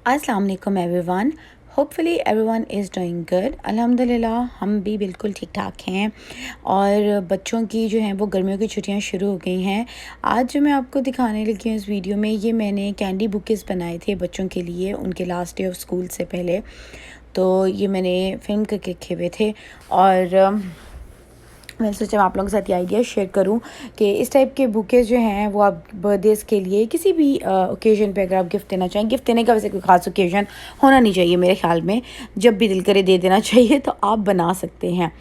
अस्सलाम वालेकुम everyone. Hopefully everyone is doing good. अल्हम्दुलिल्लाह हम भी बिल्कुल ठीक ठाक हैं और बच्चों की जो हैं वो गर्मियों की छुट्टियां शुरू हो गई हैं। आज जो मैं आपको दिखाने लगी हूँ इस वीडियो में, ये मैंने कैंडी बुकेस बनाए थे बच्चों के लिए उनके लास्ट डे ऑफ स्कूल से पहले। तो ये मैंने फिल्म करके रखे हुए थे और मैंने सोचा मैं आप लोगों के साथ ये आइडिया शेयर करूं कि इस टाइप के बुके जो हैं वो आप बर्थडेज़ के लिए किसी भी ओकेजन पे अगर आप गिफ्ट देना चाहें, गिफ्ट देने का वैसे कोई ख़ास ओकेजन होना नहीं चाहिए मेरे ख्याल में, जब भी दिल करे दे देना चाहिए, तो आप बना सकते हैं।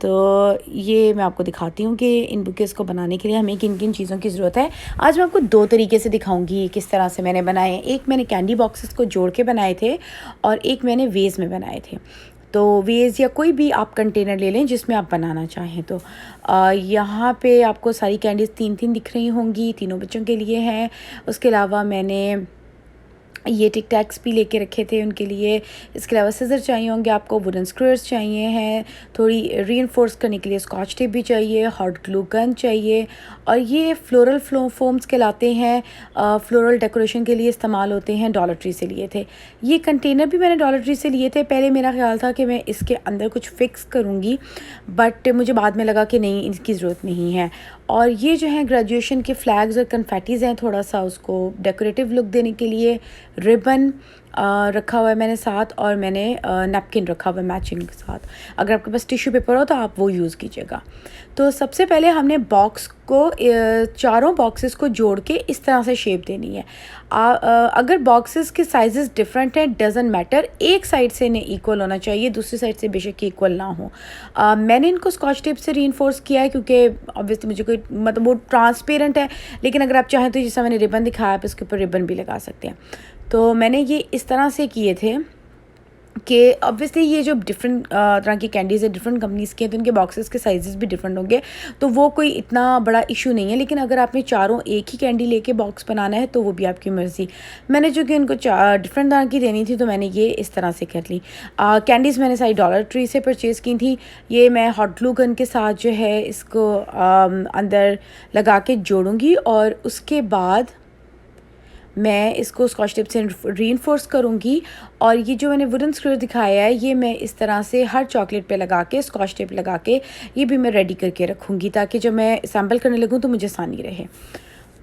तो ये मैं आपको दिखाती हूँ कि इन बुकेज़ को बनाने के लिए हमें किन किन चीज़ों की ज़रूरत है। आज मैं आपको दो तरीके से दिखाऊंगी किस तरह से मैंने बनाए हैं। एक मैंने कैंडी बॉक्सेस को जोड़ के बनाए थे और एक मैंने वेज़ में बनाए थे। तो वेज़ या कोई भी आप कंटेनर ले लें जिसमें आप बनाना चाहें। तो यहाँ पे आपको सारी कैंडीज़ तीन तीन दिख रही होंगी, तीनों बच्चों के लिए हैं। उसके अलावा मैंने ये टिक टैक्स भी लेके रखे थे उनके लिए। इसके अलावा सिज़र चाहिए होंगे आपको, वुडन स्क्वेयर्स चाहिए हैं, थोड़ी रीइंफोर्स करने के लिए स्कॉच टेप भी चाहिए, हॉट ग्लू गन चाहिए, और ये फ्लोरल फोम्स कहलाते हैं, फ्लोरल डेकोरेशन के लिए इस्तेमाल होते हैं। डॉलर ट्री से लिए थे। ये कंटेनर भी मैंने डॉलर ट्री से लिए थे। पहले मेरा ख्याल था कि मैं इसके अंदर कुछ फ़िक्स करूँगी, बट मुझे बाद में लगा कि नहीं, इसकी ज़रूरत नहीं है। और ये जो हैं ग्रेजुएशन के फ्लैग्स और कन्फेटीज़ हैं, थोड़ा सा उसको डेकोरेटिव लुक देने के लिए। रिबन रखा हुआ है मैंने साथ, और मैंने नैपकिन रखा हुआ है मैचिंग के साथ। अगर आपके पास टिश्यू पेपर हो तो आप वो यूज़ कीजिएगा। तो सबसे पहले हमने बॉक्स को चारों बॉक्सेस को जोड़ के इस तरह से शेप देनी है। अगर बॉक्सेस के साइजेस डिफरेंट हैं, डजंट मैटर, एक साइड से इन्हें इक्वल होना चाहिए, दूसरी साइड से बेशक इक्वल ना हो। मैंने इनको स्कॉच टेप से रीइंफोर्स किया है क्योंकि ऑब्वियसली मुझे कोई मतलब वो ट्रांसपेरेंट है, लेकिन अगर आप चाहें तो जैसा मैंने रिबन दिखाया आप इसके ऊपर रिबन भी लगा सकते हैं। तो मैंने ये इस तरह से किए थे कि ऑब्वियसली ये जो डिफरेंट तरह की कैंडीज़ है, डिफरेंट कंपनीज़ के हैं, तो इनके बॉक्सेस के साइजेस भी डिफरेंट होंगे, तो वो कोई इतना बड़ा इशू नहीं है। लेकिन अगर आपने चारों एक ही कैंडी लेके बॉक्स बनाना है तो वो भी आपकी मर्ज़ी। मैंने जो कि इनको डिफरेंट तरह की देनी थी, तो मैंने ये इस तरह से कर ली। कैंडीज़ मैंने सारी डॉलर ट्री से परचेज़ की थी। ये मैं हॉट ग्लू गन के साथ जो है इसको अंदर लगा के जोड़ूँगी, और उसके बाद मैं इसको स्कॉच टेप से रीइंफोर्स करूँगी। और ये जो मैंने वुडन स्क्रू दिखाया है, ये मैं इस तरह से हर चॉकलेट पे लगा के स्कॉच टेप लगा के ये भी मैं रेडी करके रखूँगी, ताकि जब मैं सैम्पल करने लगूँ तो मुझे आसानी रहे।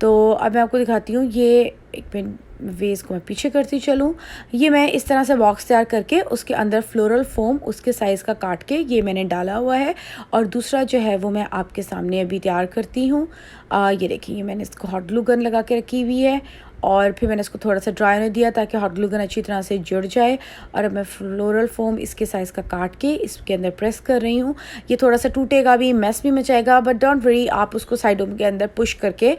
तो अब मैं आपको दिखाती हूँ। ये एक मिनट, वेज़ को मैं पीछे करती चलूँ। ये मैं इस तरह से बॉक्स तैयार करके उसके अंदर फ्लोरल फोम उसके साइज़ का काट के ये मैंने डाला हुआ है, और दूसरा जो है वो मैं आपके सामने अभी तैयार करती हूँ। ये देखिए, मैंने इसको हॉट ग्लू गन लगा के रखी हुई है, और फिर मैंने इसको थोड़ा सा ड्राई होने दिया ताकि हॉट ग्लू गन अच्छी तरह से जुड़ जाए। और अब मैं फ्लोरल फोम इसके साइज़ का काट के इसके अंदर प्रेस कर रही हूँ। ये थोड़ा सा टूटेगा भी, मैस भी मचाएगा, बट डोंट वरी, आप उसको साइडों के अंदर पुश करके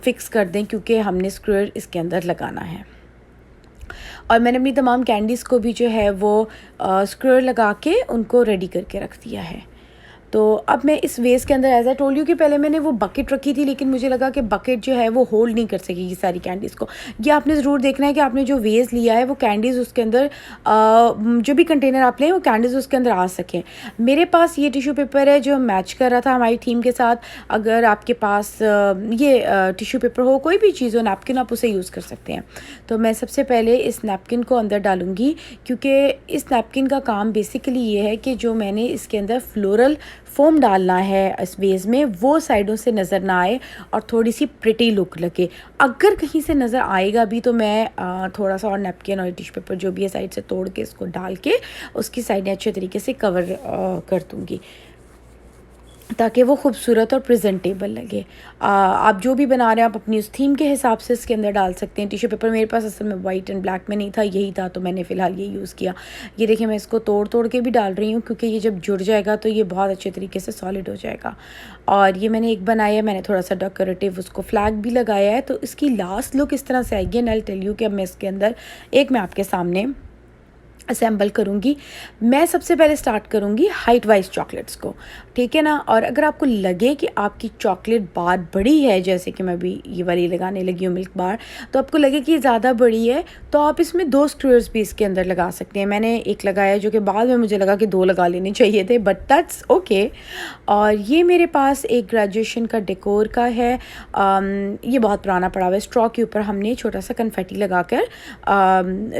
फिक्स कर दें, क्योंकि हमने स्क्रूर इसके अंदर लगाना है। और मैंने अपनी तमाम कैंडीज़ को भी जो है वो स्क्रूर लगा के उनको रेडी करके रख दिया है। तो अब मैं इस वेस के अंदर, एज आई टोल्ड यू कि पहले मैंने वो बकेट रखी थी, लेकिन मुझे लगा कि बकेट जो है वो होल्ड नहीं कर सकेगी सारी कैंडीज़ को। ये आपने ज़रूर देखना है कि आपने जो वेस लिया है वो कैंडीज़ उसके अंदर, जो भी कंटेनर आप लें वो कैंडीज़ उसके अंदर आ सकें। मेरे पास ये टिश्यू पेपर है जो मैच कर रहा था हमारी थीम के साथ। अगर आपके पास ये टिश्यू पेपर हो, कोई भी चीज़ हो, नैपकिन, आप उसे यूज़ कर सकते हैं। तो मैं सबसे पहले इस नैपकिन को अंदर डालूँगी, क्योंकि इस नैपकिन का काम बेसिकली ये है कि जो मैंने इसके अंदर फ्लोरल फोम डालना है इस वेज में, वो साइडों से नज़र ना आए और थोड़ी सी प्रिटी लुक लगे। अगर कहीं से नज़र आएगा भी तो मैं थोड़ा सा और नैपकिन और टिश्यू पेपर जो भी है साइड से तोड़ के इसको डाल के उसकी साइडें अच्छे तरीके से कवर कर दूँगी, ताकि वो खूबसूरत और प्रेजेंटेबल लगे। आप जो भी बना रहे हैं आप अपनी उस थीम के हिसाब से इसके अंदर डाल सकते हैं। टिश्यू पेपर मेरे पास असल में वाइट एंड ब्लैक में नहीं था, यही था, तो मैंने फ़िलहाल ये यूज़ किया। ये देखिए, मैं इसको तोड़ तोड़ के भी डाल रही हूँ, क्योंकि ये जब जुड़ जाएगा तो ये बहुत अच्छे तरीके से सॉलिड हो जाएगा। और ये मैंने एक बनाया है, मैंने थोड़ा सा डेकोरेटिव उसको फ्लैग भी लगाया है, तो इसकी लास्ट लुक इस तरह से आएगी। And I will tell you कि अब मैं इसके अंदर एक मैं आपके सामने असेंबल करूँगी। मैं सबसे पहले स्टार्ट करूँगी हाइट वाइज चॉकलेट्स को, ठीक है ना। और अगर आपको लगे कि आपकी चॉकलेट बार बड़ी है, जैसे कि मैं अभी ये वाली लगाने लगी हूँ मिल्क बार, तो आपको लगे कि ज़्यादा बड़ी है तो आप इसमें 2 स्क्रूअर्स भी इसके अंदर लगा सकते हैं। मैंने एक लगाया जो कि बाद में मुझे लगा कि 2 लगा लेने चाहिए थे, बट दैट्स ओके। और ये मेरे पास एक ग्रेजुएशन का डेकोर का है। ये बहुत पुराना पड़ा हुआ है। स्ट्रॉ के ऊपर हमने छोटा सा कन्फेटी लगाकर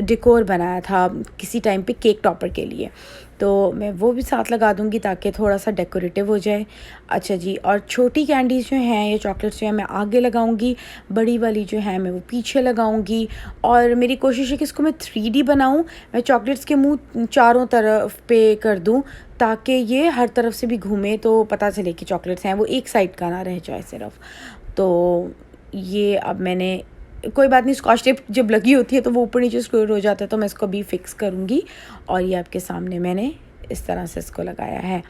डेकोर बनाया था किसी टाइम पे केक टॉपर के लिए, तो मैं वो भी साथ लगा दूंगी ताकि थोड़ा सा डेकोरेटिव हो जाए। अच्छा जी, और छोटी कैंडीज़ जो हैं या चॉकलेट्स जो हैं मैं आगे लगाऊंगी, बड़ी वाली जो है मैं वो पीछे लगाऊंगी। और मेरी कोशिश है कि इसको मैं 3D बनाऊं। मैं चॉकलेट्स के मुंह चारों तरफ पे कर दूं ताकि ये हर तरफ से भी घूमे तो पता चले कि चॉकलेट्स हैं, वो एक साइड का ना रह जाए सिर्फ। तो ये अब मैंने, कोई बात नहीं, स्कॉच टेप जब लगी होती है तो वो ऊपर नीचे स्क्रू हो जाता है, तो मैं इसको भी फिक्स करूँगी। और ये आपके सामने मैंने इस तरह से इसको लगाया है।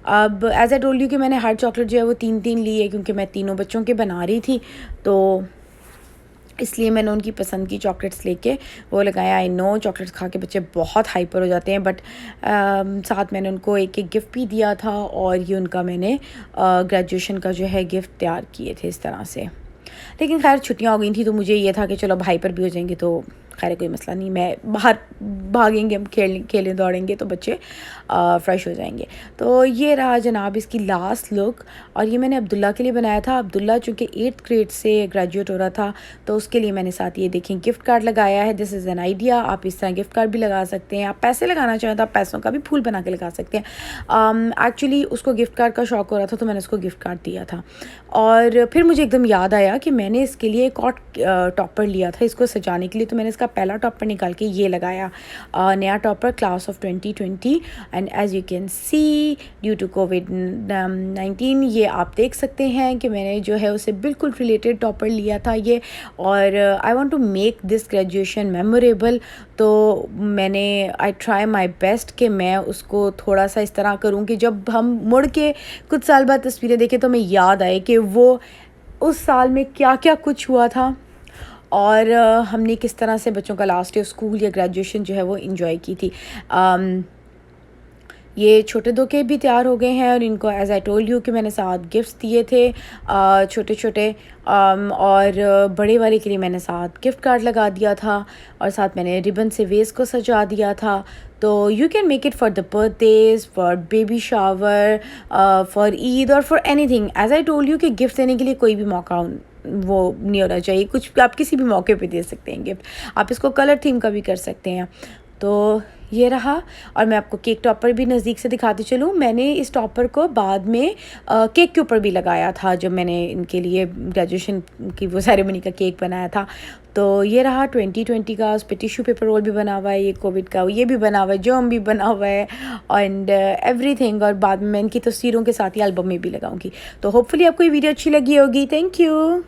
अब एज आई टोल्ड यू कि मैंने हर चॉकलेट जो है वो 3-3 ली है, क्योंकि मैं तीनों बच्चों के बना रही थी, तो इसलिए मैंने उनकी पसंद की चॉकलेट्स लेके वो लगाया। आई नो चॉकलेट्स खा के बच्चे बहुत हाइपर हो जाते हैं, बट साथ मैंने उनको एक एक गिफ्ट भी दिया था, और ये उनका मैंने ग्रेजुएशन का जो है गिफ्ट तैयार किए थे इस तरह से। लेकिन खैर छुट्टियां हो गई थी तो मुझे ये था कि चलो भाई पर भी हो जाएंगे, तो खैर कोई मसला नहीं, मैं बाहर भागेंगे, हम खेलें दौड़ेंगे तो बच्चे फ़्रेश हो जाएंगे। तो ये रहा जनाब इसकी लास्ट लुक। और ये मैंने अब्दुल्ला के लिए बनाया था। अब्दुल्ला चूँकि 8th ग्रेड से ग्रेजुएट हो रहा था, तो उसके लिए मैंने साथ ये देखें गिफ्ट कार्ड लगाया है। This is an idea. आप इस तरह गिफ्ट कार्ड भी लगा सकते हैं। आप पैसे लगाना चाहें तो आप पैसों का भी फूल बना के लगा सकते हैं। एक्चुअली उसको गिफ्ट कार्ड का शौक़ हो रहा था, तो मैंने उसको गिफ्ट कार्ड दिया था। और फिर मुझे एकदम याद आया कि मैंने इसके लिए एक और टॉपर लिया था इसको सजाने के लिए, तो मैंने इसका पहला टॉपर निकाल के ये लगाया। नया topper class of 2020, and as you can see due to कोविड-19 ये आप देख सकते हैं कि मैंने जो है उसे बिल्कुल रिलेटेड टॉपर लिया था ये। और I want to make this graduation memorable, तो मैंने आई ट्राई माई बेस्ट कि मैं उसको थोड़ा सा इस तरह करूँ कि जब हम मुड़ के कुछ साल बाद तस्वीरें देखें तो हमें याद आए कि वो उस साल में क्या क्या कुछ हुआ था, और हमने किस तरह से बच्चों का लास्ट ईयर स्कूल या ग्रेजुएशन जो है वो इन्जॉय की थी। ये छोटे दो के भी तैयार हो गए हैं, और इनको एज आई टोल्ड यू कि मैंने साथ गिफ्ट्स दिए थे छोटे छोटे, और बड़े वाले के लिए मैंने साथ गिफ्ट कार्ड लगा दिया था, और साथ मैंने रिबन से वेस्ट को सजा दिया था। तो you can make it for the birthdays, for baby shower, for Eid, और for anything. As I told you कि गिफ्ट देने के लिए कोई भी मौका वो नहीं होना चाहिए, कुछ आप किसी भी मौके पे दे सकते हैं गिफ्ट। आप इसको कलर थीम का भी कर सकते हैं। तो ये रहा। और मैं आपको केक टॉपर भी नज़दीक से दिखाती चलूँ। मैंने इस टॉपर को बाद में केक के ऊपर भी लगाया था, जब मैंने इनके लिए ग्रेजुएशन की वो सेरेमनी का केक बनाया था। तो ये रहा 2020 का। उस पर टिश्यू पेपर रोल भी बना हुआ है, ये कोविड का ये भी बना हुआ है, जर्म भी बना हुआ है, एंड एवरीथिंग। और बाद में मैं इनकी तस्वीरों के साथ ही एल्बम में भी लगाऊंगी। तो होपफुली आपको ये वीडियो अच्छी लगी होगी। Thank you.